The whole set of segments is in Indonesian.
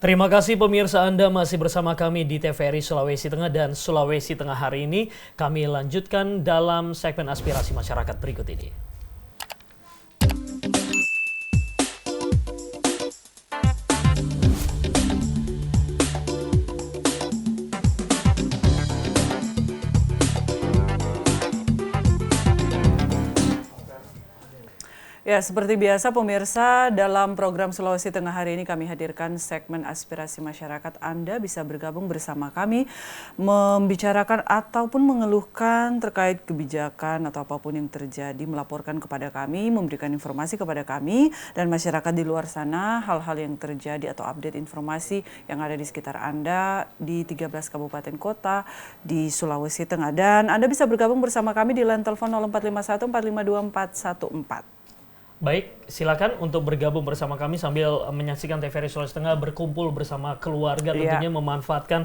Terima kasih pemirsa, Anda masih bersama kami di TVRI Sulawesi Tengah, dan Sulawesi Tengah hari ini kami lanjutkan dalam segmen aspirasi masyarakat berikut ini. Ya, seperti biasa pemirsa, dalam program Sulawesi Tengah hari ini kami hadirkan segmen aspirasi masyarakat. Anda bisa bergabung bersama kami membicarakan ataupun mengeluhkan terkait kebijakan atau apapun yang terjadi, melaporkan kepada kami, memberikan informasi kepada kami dan masyarakat di luar sana hal-hal yang terjadi atau update informasi yang ada di sekitar Anda di 13 kabupaten kota di Sulawesi Tengah. Dan Anda bisa bergabung bersama kami di line telepon 0451 452 414. Baik, silakan untuk bergabung bersama kami sambil menyaksikan TVRI Sulawesi Tengah, berkumpul bersama keluarga, tentunya memanfaatkan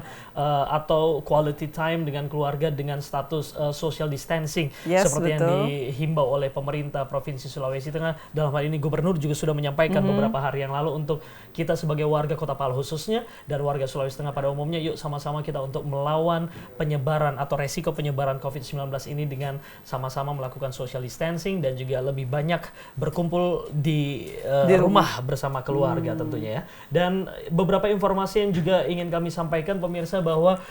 atau quality time dengan keluarga dengan status social distancing, seperti yang dihimbau oleh pemerintah Provinsi Sulawesi Tengah. Dalam hal ini Gubernur juga sudah menyampaikan beberapa hari yang lalu untuk kita sebagai warga Kota Palu khususnya dan warga Sulawesi Tengah pada umumnya, yuk sama-sama kita untuk melawan penyebaran atau resiko penyebaran COVID-19 ini dengan sama-sama melakukan social distancing dan juga lebih banyak berkumpul di rumah bersama keluarga tentunya ya. Dan beberapa informasi yang juga ingin kami sampaikan pemirsa, bahwa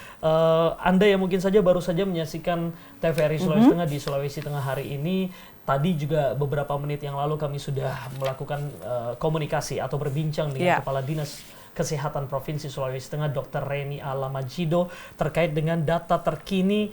Anda yang mungkin saja baru saja menyaksikan TVRI Sulawesi Tengah di Sulawesi Tengah hari ini, tadi juga beberapa menit yang lalu kami sudah melakukan komunikasi atau berbincang dengan Kepala Dinas Kesehatan Provinsi Sulawesi Tengah, Dr. Reni Alamajido, terkait dengan data terkini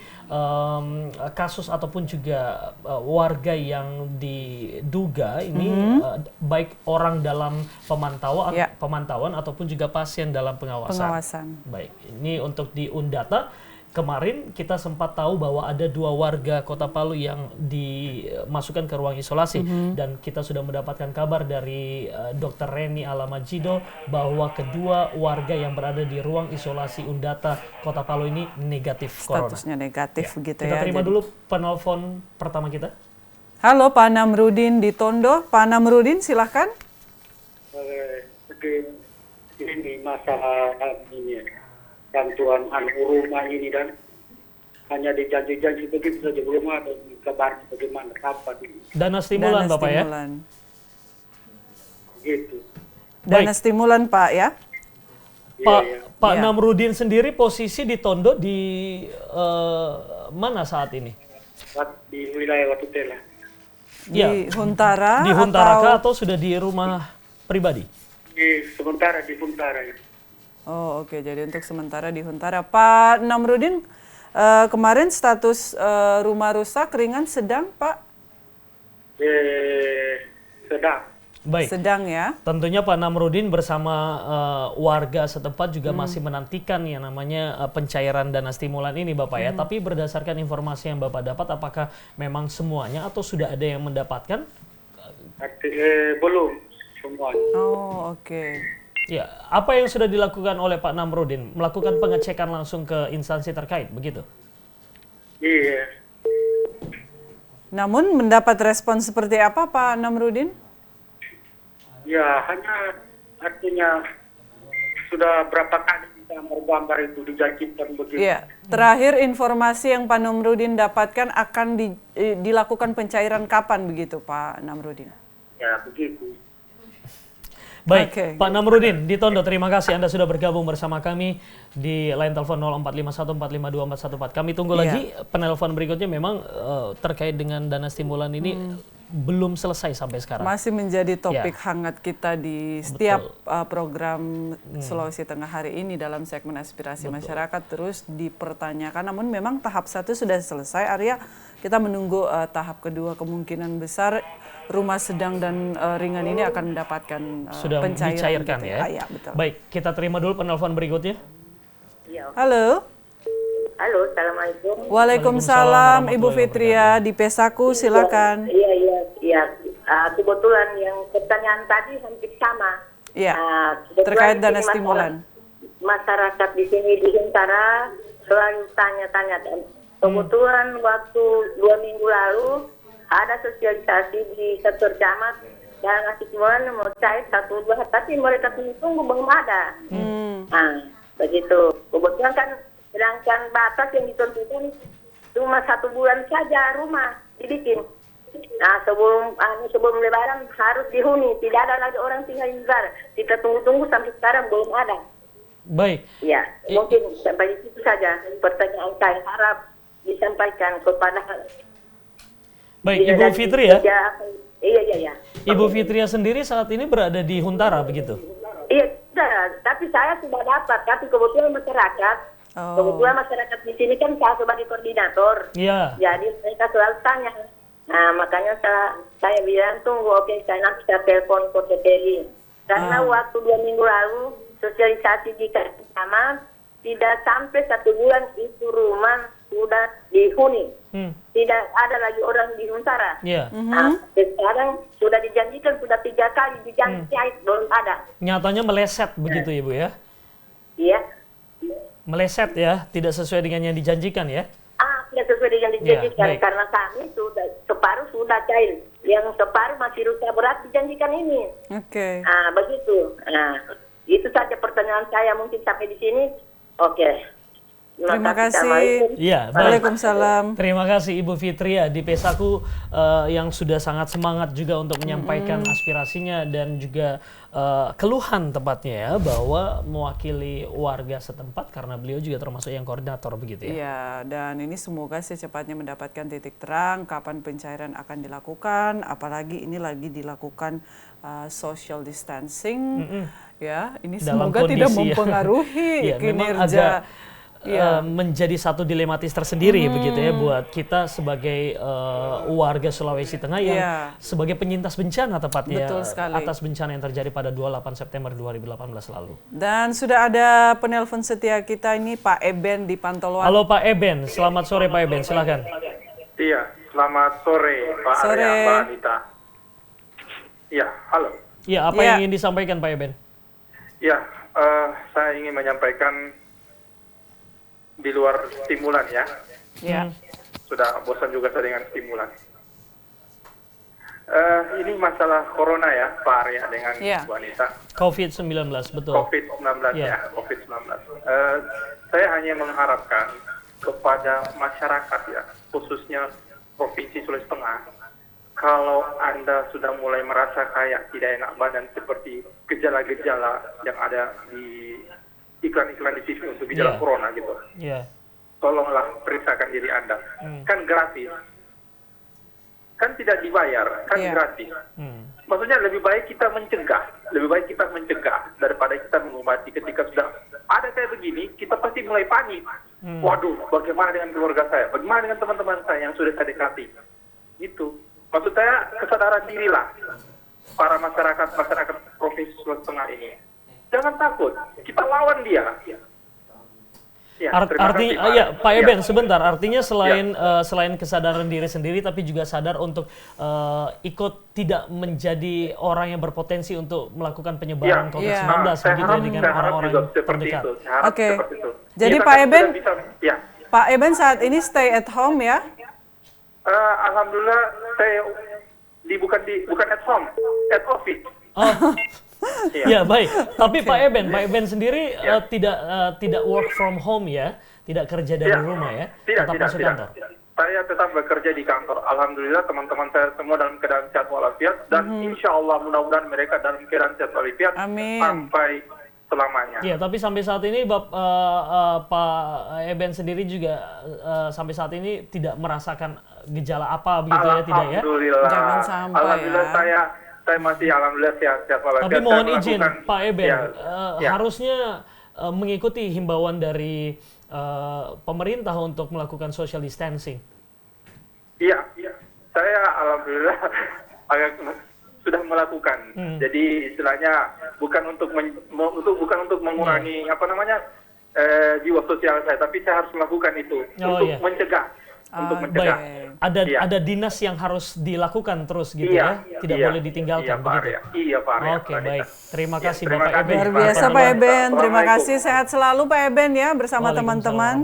kasus ataupun juga warga yang diduga ini baik orang dalam pemantauan ataupun juga pasien dalam pengawasan. Baik, ini untuk di Undata. Kemarin kita sempat tahu bahwa ada 2 warga Kota Palu yang dimasukkan ke ruang isolasi, dan kita sudah mendapatkan kabar dari Dr. Reni Alamajido bahwa kedua warga yang berada di ruang isolasi Undata Kota Palu ini negatif corona. Statusnya negatif begitu ya. Kita terima dulu penelpon pertama kita. Halo, Pak Namrudin di Tondo. Pak Namrudin, silahkan. Ini masalah ini bantuan rumah ini, dan hanya dijanji-janji begitu saja, belum ada kabar bagaimana kapan ini. Dana stimulan Bapak ya? Gitu. Dana stimulan Pak ya? Pak Namrudin sendiri posisi di Tondo di mana saat ini? Di wilayah Watutela. Di Huntara? Di Huntara atau sudah di rumah pribadi? Sementara di Huntara ya. Oh oke, jadi untuk sementara di Huntara. Pak Namrudin, kemarin status rumah rusak ringan sedang Pak? Sedang. Baik. Sedang ya. Tentunya Pak Namrudin bersama warga setempat juga masih menantikan yang namanya pencairan dana stimulan ini Bapak ya. Tapi berdasarkan informasi yang Bapak dapat, apakah memang semuanya atau sudah ada yang mendapatkan? Belum semuanya. Oh oke. Ya, apa yang sudah dilakukan oleh Pak Namrudin? Melakukan pengecekan langsung ke instansi terkait, begitu? Iya. Namun mendapat respon seperti apa Pak Namrudin? Ya, hanya artinya sudah berapa kali kita gambar itu dijanjikan begitu. Iya. Terakhir informasi yang Pak Namrudin dapatkan akan dilakukan pencairan kapan begitu Pak Namrudin? Ya, begitu. Baik, Pak Namrudin di Tondo, terima kasih Anda sudah bergabung bersama kami di line telepon 0451 452 414. Kami tunggu lagi penelpon berikutnya. Memang terkait dengan dana stimulan ini belum selesai sampai sekarang. Masih menjadi topik hangat kita di setiap program Sulawesi Tengah hari ini dalam segmen aspirasi masyarakat terus dipertanyakan. Namun memang tahap 1 sudah selesai, Arya. Kita menunggu tahap kedua, kemungkinan besar rumah sedang dan ringan ini akan mendapatkan sudah pencairan dicairkan gitu ya. Ya betul. Baik, kita terima dulu penelpon berikutnya. Halo. Halo, assalamualaikum. Waalaikumsalam, Ibu Fitria di Pesaku, silakan. Iya. Kebetulan yang pertanyaan tadi hampir sama. Iya, Kebetulan terkait di dana sini stimulan. Masyarakat di sini di Huntara selalu tanya-tanya. Dan kebetulan waktu 2 minggu lalu ada sosialisasi di sektor camat dana stimulan mau cair 1-2, tapi mereka tunggu belum ada. Nah, begitu. Kebetulan kan sedangkan batas yang ditentukan cuma 1 bulan saja rumah dibikin. Nah, sebelum Lebaran harus dihuni, tidak ada lagi orang tinggal di luar. Kita tunggu-tunggu sampai sekarang belum ada. Baik. Ya, mungkin sampai itu saja pertanyaan saya, harap disampaikan kepada. Baik, Ibu Fitri ya. Iya. Ibu Fitria sendiri saat ini berada di Huntara begitu? Iya, sudah. Tapi saya sudah dapat. Tapi kebetulan masyarakat di sini kan saya sebagai koordinator. Iya. Jadi mereka selalu tanya. Nah, makanya saya bilang tunggu, oke, saya nanti saya telepon ke TPI. Karena waktu 2 minggu lalu sosialisasi di Kecamatan tidak sampai 1 bulan itu rumah sudah dihuni. Tidak ada lagi orang di Huntara. Iya. Nah, sekarang sudah dijanjikan, sudah 3 kali dijanji, belum ada. Nyatanya meleset begitu Ibu ya? Iya. Meleset ya, tidak sesuai dengan yang dijanjikan ya? Tidak sesuai dengan dijanjikan, Ya, karena kami sudah separuh sudah cair, yang separuh masih rusak berat dijanjikan ini. Oke. Begitu. Nah, itu saja pertanyaan saya mungkin sampai di sini. Oke. Terima kasih. Iya, baik. Waalaikumsalam. Terima kasih Ibu Fitria di Pesaku yang sudah sangat semangat juga untuk menyampaikan aspirasinya dan juga keluhan tepatnya ya, bahwa mewakili warga setempat karena beliau juga termasuk yang koordinator begitu ya. Iya, dan ini semoga secepatnya mendapatkan titik terang kapan pencairan akan dilakukan, apalagi ini lagi dilakukan social distancing. Ya, ini Dalam semoga tidak kondisi, mempengaruhi ya, memang kinerja. Menjadi satu dilematis tersendiri begitu ya buat kita sebagai warga Sulawesi Tengah yang sebagai penyintas bencana tepatnya atas bencana yang terjadi pada 28 September 2018 lalu. Dan sudah ada penelpon setia kita ini Pak Eben di Pantoloan. Halo Pak Eben, selamat sore Pak Eben, silakan. Iya, selamat sore Pak Arya, Mbak Anita. Iya, halo. Iya, apa yang ingin disampaikan Pak Eben? Iya, saya ingin menyampaikan di luar stimulan ya. Iya. Sudah bosan juga saya dengan stimulan. Ini masalah corona ya, Pak Arya dengan Bu Anita. COVID-19, betul. COVID-19 ya, COVID-19. Saya hanya mengharapkan kepada masyarakat ya, khususnya Provinsi Sulawesi Tengah, kalau Anda sudah mulai merasa kayak tidak enak badan seperti gejala-gejala yang ada di iklan-iklan di TV untuk gejala corona gitu. Tolonglah periksakan diri Anda. Kan gratis. Kan tidak dibayar, kan gratis. Maksudnya lebih baik kita mencegah. Lebih baik kita mencegah daripada kita mengobati. Ketika sudah ada kayak begini, kita pasti mulai panik. Waduh, bagaimana dengan keluarga saya? Bagaimana dengan teman-teman saya yang sudah saya dekati? Gitu. Maksud saya kesadaran dirilah para masyarakat Provinsi Sulawesi Tengah ini. Jangan takut, kita lawan dia. Ya, artinya, Pak Eben, sebentar. Artinya selain kesadaran diri sendiri, tapi juga sadar untuk ikut tidak menjadi orang yang berpotensi untuk melakukan penyebaran COVID-19 begitu dengan orang-orang terdekat. Oke. Jadi Pak Eben, Pak Eben saat ini stay at home ya? Alhamdulillah, saya bukan at home, at office. Ya baik, tapi Pak Eben sendiri tidak work from home ya, tidak kerja dari rumah ya, tetap masuk kantor. Saya tetap bekerja di kantor. Alhamdulillah teman-teman saya semua dalam keadaan sehat walafiat dan insya Allah mudah-mudahan mereka dalam keadaan sehat walafiat sampai selamanya. Ya, tapi sampai saat ini Pak Eben sendiri juga sampai saat ini tidak merasakan gejala apa begitu ya, tidak ya? Jangan sampai Alhamdulillah saya masih alhamdulillah sehat walafiat. Tapi mohon izin Pak Eben, harusnya mengikuti himbauan dari pemerintah untuk melakukan social distancing. Iya, saya alhamdulillah sudah melakukan. Jadi istilahnya bukan untuk mengurangi jiwa sosial saya, tapi saya harus melakukan itu untuk mencegah. Untuk mencegah. Baik. Ada dinas yang harus dilakukan terus gitu ya, tidak boleh ditinggalkan begitu. Iya Pak. Oke, baik. Terima kasih Bapak Eben. Luar biasa Pak Eben, terima kasih, sehat selalu Pak Eben ya bersama teman-teman.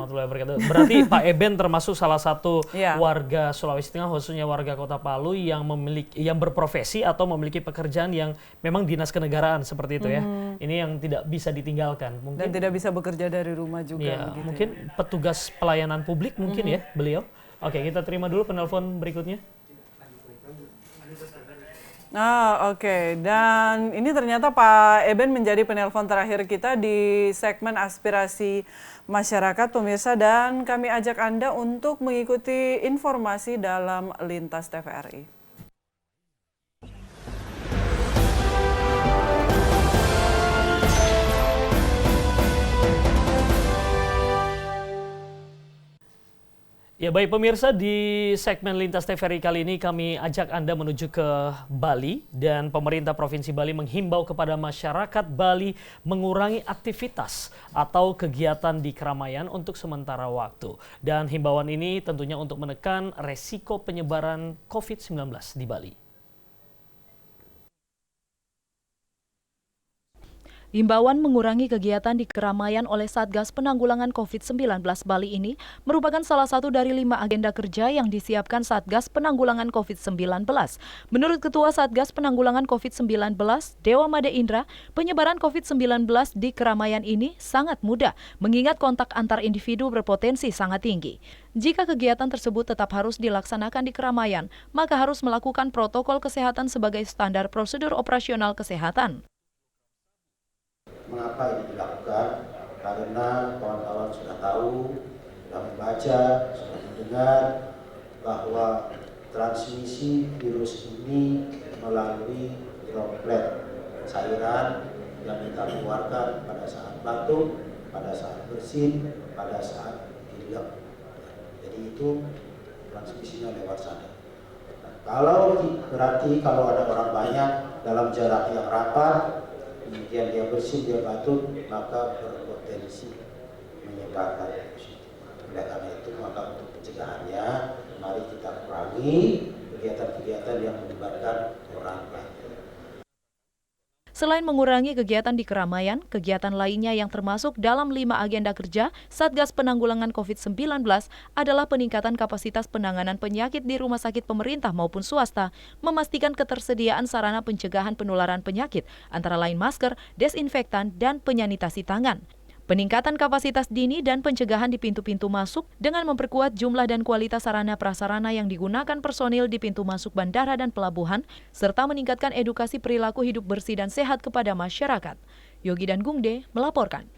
Berarti Pak Eben termasuk salah satu warga Sulawesi Tengah, khususnya warga Kota Palu yang berprofesi atau memiliki pekerjaan yang memang dinas kenegaraan seperti itu ya. Ini yang tidak bisa ditinggalkan. Dan tidak bisa bekerja dari rumah juga. Begitu, mungkin petugas pelayanan publik mungkin ya beliau. Oke, kita terima dulu penelpon berikutnya. Oke. Dan ini ternyata Pak Eben menjadi penelpon terakhir kita di segmen aspirasi masyarakat pemirsa, dan kami ajak Anda untuk mengikuti informasi dalam Lintas TVRI. Ya baik pemirsa, di segmen Lintas TVRI kali ini kami ajak Anda menuju ke Bali, dan pemerintah Provinsi Bali menghimbau kepada masyarakat Bali mengurangi aktivitas atau kegiatan di keramaian untuk sementara waktu. Dan himbauan ini tentunya untuk menekan resiko penyebaran COVID-19 di Bali. Himbauan mengurangi kegiatan di keramaian oleh Satgas Penanggulangan COVID-19 Bali ini merupakan salah satu dari 5 agenda kerja yang disiapkan Satgas Penanggulangan COVID-19. Menurut Ketua Satgas Penanggulangan COVID-19, Dewa Made Indra, penyebaran COVID-19 di keramaian ini sangat mudah, mengingat kontak antar individu berpotensi sangat tinggi. Jika kegiatan tersebut tetap harus dilaksanakan di keramaian, maka harus melakukan protokol kesehatan sebagai standar prosedur operasional kesehatan. Mengapa ini dilakukan? Karena kawan-kawan sudah tahu, sudah membaca, sudah mendengar bahwa transmisi virus ini melalui droplet cairan yang kita keluarkan pada saat batuk, pada saat bersin, pada saat pilek. Jadi itu transmisinya lewat sana. Berarti kalau ada orang banyak dalam jarak yang rapat, kemudian dia bersin, dia batuk, maka berpotensi menyebarkan virus. Oleh karena itu, maka untuk pencegahannya, mari kita kurangi kegiatan-kegiatan yang melibatkan orang banyak. Selain mengurangi kegiatan di keramaian, kegiatan lainnya yang termasuk dalam 5 agenda kerja Satgas Penanggulangan COVID-19 adalah peningkatan kapasitas penanganan penyakit di rumah sakit pemerintah maupun swasta, memastikan ketersediaan sarana pencegahan penularan penyakit, antara lain masker, desinfektan, dan penyanitasi tangan. Peningkatan kapasitas dini dan pencegahan di pintu-pintu masuk dengan memperkuat jumlah dan kualitas sarana prasarana yang digunakan personil di pintu masuk bandara dan pelabuhan, serta meningkatkan edukasi perilaku hidup bersih dan sehat kepada masyarakat. Yogi dan Gungde melaporkan.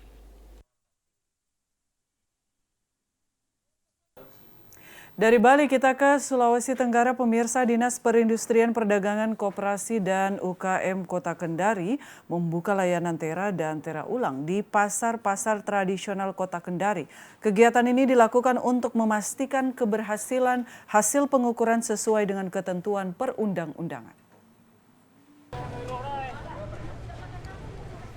Dari Bali kita ke Sulawesi Tenggara, pemirsa. Dinas Perindustrian Perdagangan Koperasi dan UKM Kota Kendari membuka layanan tera dan tera ulang di pasar-pasar tradisional Kota Kendari. Kegiatan ini dilakukan untuk memastikan keberhasilan hasil pengukuran sesuai dengan ketentuan perundang-undangan.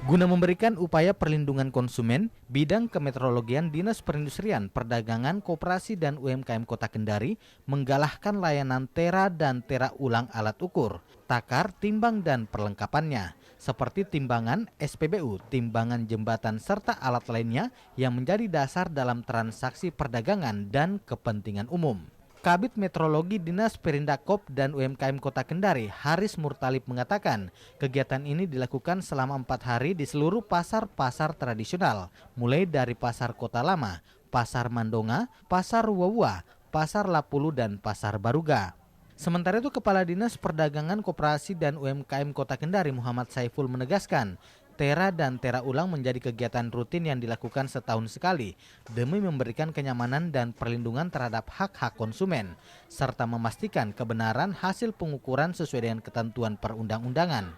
Guna memberikan upaya perlindungan konsumen, Bidang Kemeteorologian Dinas Perindustrian, Perdagangan, Koperasi dan UMKM Kota Kendari menggalakkan layanan tera dan tera ulang alat ukur, takar, timbang dan perlengkapannya, seperti timbangan SPBU, timbangan jembatan serta alat lainnya yang menjadi dasar dalam transaksi perdagangan dan kepentingan umum. Kabid Meteorologi Dinas Perindakop dan UMKM Kota Kendari, Haris Murtalib mengatakan, kegiatan ini dilakukan selama 4 hari di seluruh pasar-pasar tradisional, mulai dari Pasar Kota Lama, Pasar Mandonga, Pasar Wawa, Pasar Lapulu, dan Pasar Baruga. Sementara itu, Kepala Dinas Perdagangan Koperasi dan UMKM Kota Kendari, Muhammad Saiful menegaskan, tera dan tera ulang menjadi kegiatan rutin yang dilakukan setahun sekali demi memberikan kenyamanan dan perlindungan terhadap hak-hak konsumen, serta memastikan kebenaran hasil pengukuran sesuai dengan ketentuan perundang-undangan.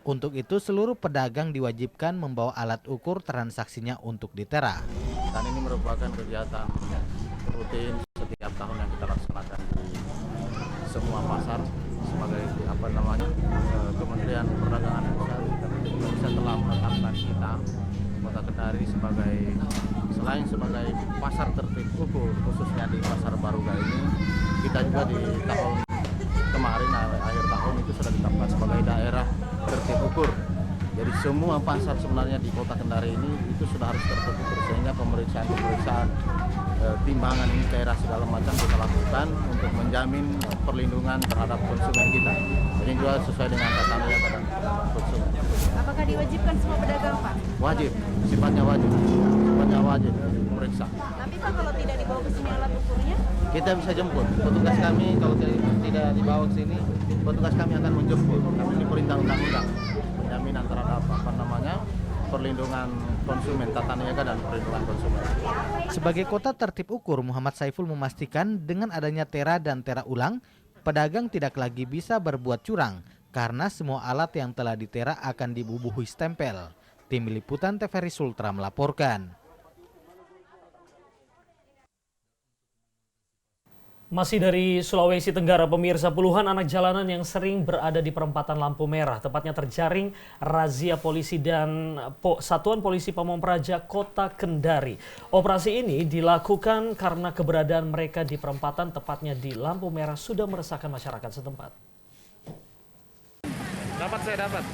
Untuk itu, seluruh pedagang diwajibkan membawa alat ukur transaksinya untuk ditera. Dan ini merupakan kegiatan rutin setiap tahun yang kita laksanakan di semua pasar sebagai Kementerian Perdagangan dan Industri Indonesia telah menetapkan kita Kota Kendari sebagai kita juga di tahun kemarin akhir tahun itu sudah ditetapkan sebagai daerah tertib ukur. Jadi semua pasar sebenarnya di Kota Kendari ini itu sudah harus tertib ukur, sehingga pemeriksaan timbangan ini daerah segala macam kita lakukan untuk menjamin perlindungan terhadap konsumen kita. Ini juga sesuai dengan tata niaga dan konsumen. Apakah diwajibkan semua pedagang, Pak? Wajib, sifatnya wajib periksa. Tapi Pak, kalau tidak dibawa ke sini alat ukurnya? Kita bisa jemput. Petugas kami kalau tidak dibawa ke sini, petugas kami akan menjemput. Kami diperintah undang-undang penjaminan terhadap perlindungan konsumen, tata niaga dan perlindungan konsumen. Sebagai kota tertib ukur, Muhammad Saiful memastikan dengan adanya tera dan tera ulang, pedagang tidak lagi bisa berbuat curang karena semua alat yang telah ditera akan dibubuhi stempel. Tim Liputan TVRI Sultra melaporkan. Masih dari Sulawesi Tenggara, pemirsa, puluhan anak jalanan yang sering berada di perempatan lampu merah, tepatnya terjaring razia polisi dan Satuan Polisi Pamong Praja Kota Kendari. Operasi ini dilakukan karena keberadaan mereka di perempatan, tepatnya di lampu merah, sudah meresahkan masyarakat setempat. Dapat.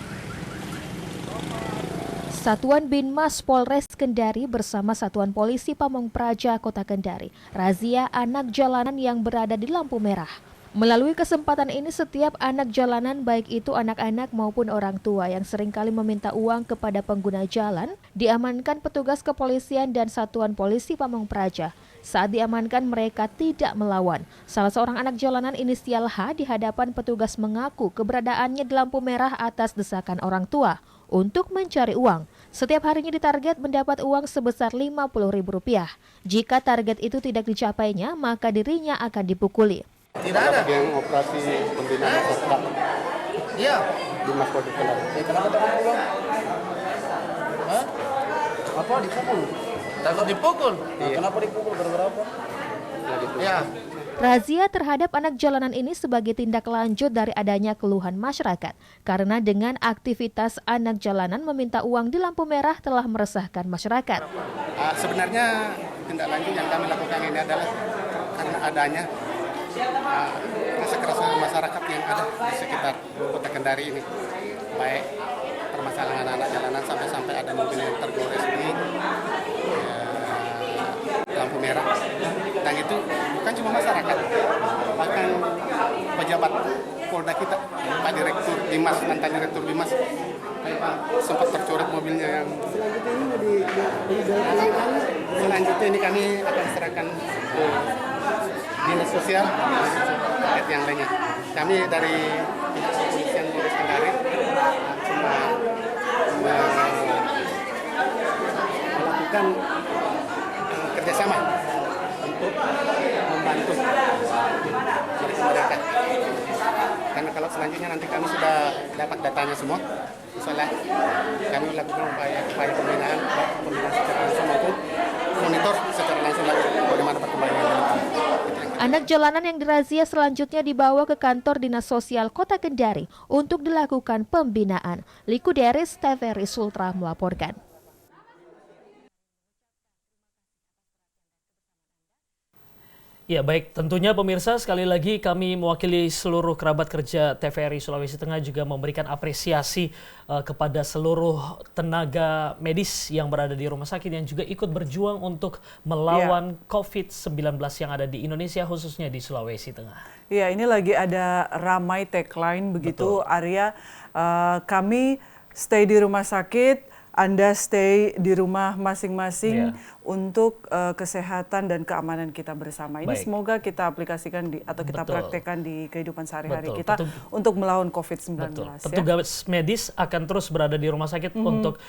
Satuan Binmas Polres Kendari bersama Satuan Polisi Pamong Praja Kota Kendari razia anak jalanan yang berada di lampu merah. Melalui kesempatan ini, setiap anak jalanan, baik itu anak-anak maupun orang tua yang seringkali meminta uang kepada pengguna jalan, diamankan petugas kepolisian dan Satuan Polisi Pamong Praja. Saat diamankan, mereka tidak melawan. Salah seorang anak jalanan inisial H di hadapan petugas mengaku keberadaannya di lampu merah atas desakan orang tua untuk mencari uang. Setiap harinya ditarget mendapat uang sebesar Rp50.000. Jika target itu tidak dicapainya, maka dirinya akan dipukuli. Tidak ada yang operasi pembinaan sosok. Iya. Di Mas Polres Kendari. Kenapa tak dipukul? Hah? Apa dipukul? Takut dipukul. Iya. Kenapa dipukul? Berapa? Ya. Razia terhadap anak jalanan ini sebagai tindak lanjut dari adanya keluhan masyarakat. Karena dengan aktivitas anak jalanan meminta uang di lampu merah telah meresahkan masyarakat. Sebenarnya tindak lanjut yang kami lakukan ini adalah karena adanya rasa keresahan masyarakat yang ada di sekitar Kota Kendari ini. Baik permasalahan anak jalanan sampai ada mobil yang tergores di lampu merah. Dan itu bukan cuma masyarakat, bahkan pejabat Polda kita, Pak Direktur Bimas, mantan Direktur Bimas, sempat tercoret mobilnya yang selanjutnya ini kami akan serahkan ke Dinas Sosial terkait yang lainnya. Kami dari pihak kepolisian Polres Kendari cuma melakukan kerjasama untuk membantu masyarakat. Karena kalau selanjutnya nanti kami sudah dapat datanya semua, misalnya kami lakukan upaya pembinaan secara langsung maupun monitor secara langsung lagi bagaimana perkembangan. Anak jalanan yang dirazia selanjutnya dibawa ke kantor Dinas Sosial Kota Kendari untuk dilakukan pembinaan. Liku Deris, TVRI Sultra melaporkan. Ya baik, tentunya pemirsa, sekali lagi kami mewakili seluruh kerabat kerja TVRI Sulawesi Tengah juga memberikan apresiasi kepada seluruh tenaga medis yang berada di rumah sakit yang juga ikut berjuang untuk melawan COVID-19 yang ada di Indonesia, khususnya di Sulawesi Tengah. Ya, ini lagi ada ramai tagline begitu. Betul. Arya, kami stay di rumah sakit, Anda stay di rumah masing-masing untuk kesehatan dan keamanan kita bersama. Ini semoga kita aplikasikan atau kita praktekkan di kehidupan sehari-hari kita untuk melawan COVID-19. Petugas medis akan terus berada di rumah sakit untuk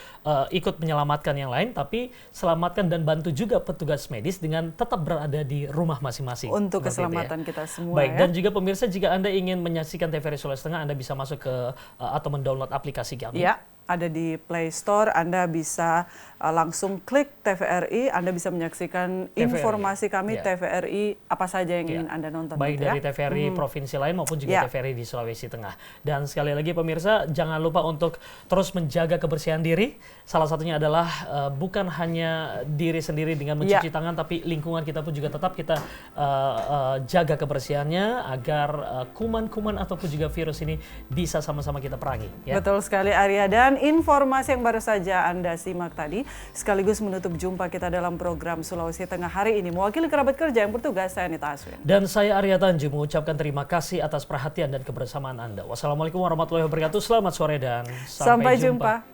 ikut menyelamatkan yang lain, tapi selamatkan dan bantu juga petugas medis dengan tetap berada di rumah masing-masing. Untuk keselamatan kita semua. Baik, dan juga pemirsa, jika Anda ingin menyaksikan TVRI Sulawesi Tengah, Anda bisa masuk ke atau mendownload aplikasi kami. ada di Play Store. Anda bisa langsung klik TVRI, Anda bisa menyaksikan informasi kami TVRI apa saja yang ingin Anda nonton. Baik dari TVRI provinsi lain maupun juga TVRI di Sulawesi Tengah. Dan sekali lagi pemirsa, jangan lupa untuk terus menjaga kebersihan diri. Salah satunya adalah bukan hanya diri sendiri dengan mencuci tangan, tapi lingkungan kita pun juga tetap kita jaga kebersihannya agar kuman-kuman ataupun juga virus ini bisa sama-sama kita perangi. Ya. Betul sekali Arya, dan informasi yang baru saja Anda simak tadi sekaligus menutup jumpa kita dalam program Sulawesi Tengah hari ini. Mewakili kerabat kerja yang bertugas, saya Nita Aswin. Dan saya Arya Tanjung mengucapkan terima kasih atas perhatian dan kebersamaan Anda. Wassalamualaikum warahmatullahi wabarakatuh. Selamat sore dan sampai jumpa.